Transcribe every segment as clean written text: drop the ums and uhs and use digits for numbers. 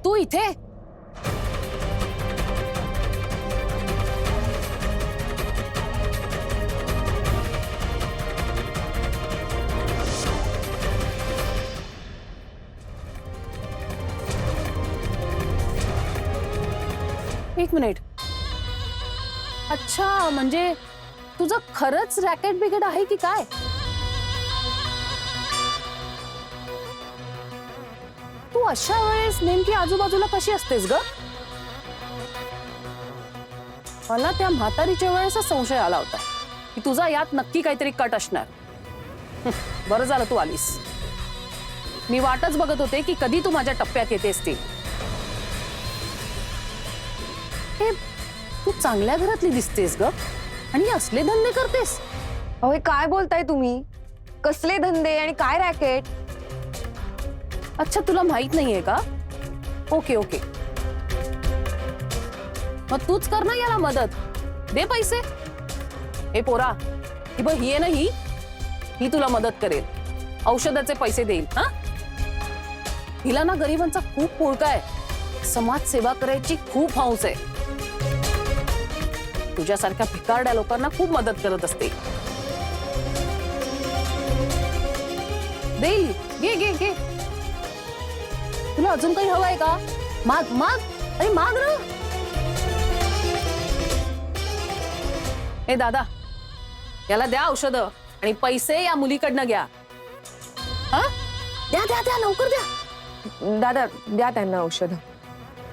तू इथे? एक मिनिट. अच्छा, म्हणजे तुझं खरंच रॅकेट बिकेट आहे की काय? तू अशा वेळेस नेमकी आजूबाजूला कशी असतेस ग? मला त्या म्हातारीच्या वेळेस संशय आला होता की तुझा यात नक्की काहीतरी कट असणार. बरं झालं तू आलीस. मी वाटच बघत होते की कधी तू माझ्या टप्प्यात येतेस ती. हे तू चांगल्या घरातली दिसतेस ग, आणि असले धंदे करतेस? अहो हे काय बोलताय तुम्ही? कसले धंदे आणि काय रॅकेट? अच्छा, तुला माहित नाहीये का? ओके ओके, मग तूच कर ना याला मदत. दे पैसे. ए पोरा, ही बघ, ही आहे ना, ही तुला मदत करेल. औषधाचे पैसे देईल. हा, हिला ना गरिबांचा खूप पुळका आहे. समाजसेवा करायची खूप हौस आहे. तुझ्यासारख्या भिकारड्या लोकांना खूप मदत करत असते. देईल. घे घे घे. तुला अजून काही हवंय का? माग माग. अरे माग ना. ए दादा, याला द्या औषध आणि पैसे या मुलीकडनं घ्या. हा, द्या द्या द्या, लवकर द्या. दादा द्या त्यांना औषध,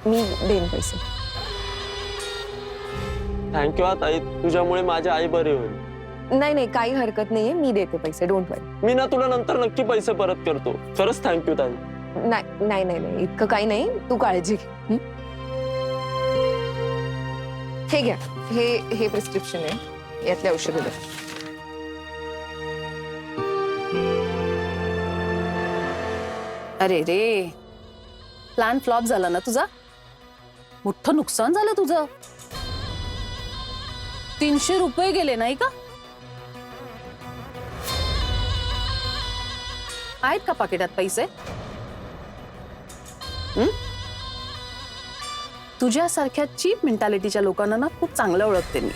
मी देईन पैसे. थँक्यू ताई, तुझ्यामुळे माझी आई बरी होईल. नाही नाही, काही हरकत नाहीये, मी देते पैसे, डोंट वरी. मी ना तुला नंतर नक्की पैसे परत करतो. खरंच थँक्यू ताई. नाही नाही नाही नाही, इतकं काही नाही, तू काळजी घे. हे घ्या, हे प्रिस्क्रिप्शन आहे, यातले औषधं द्या. अरे रे, प्लॅन फ्लॉप झाला ना तुझा. मोठं नुकसान झालं तुझं. 300 रुपये गेले नाही का? आहेत का पाकिटात पैसे? तुझ्यासारख्या चीप मेंटॅलिटीच्या लोकांना ना खूप चांगलं ओळखते मी.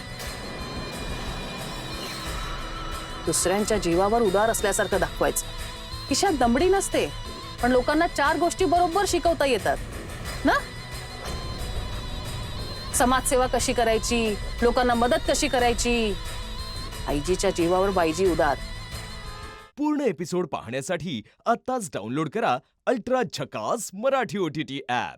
दुसऱ्यांच्या जीवावर उदार असल्यासारखं दाखवायचं. खिशात दमडी नसते, पण लोकांना 4 गोष्टी बरोबर शिकवता येतात ना. समाजसेवा कशी करायची, लोकांना मदत कशी करायची. आईजीच्या जीवावर बाईजी उदार. पूर्ण एपिसोड पाहण्यासाठी आताच डाउनलोड करा अल्ट्रा झकास मराठी OTT ॲप.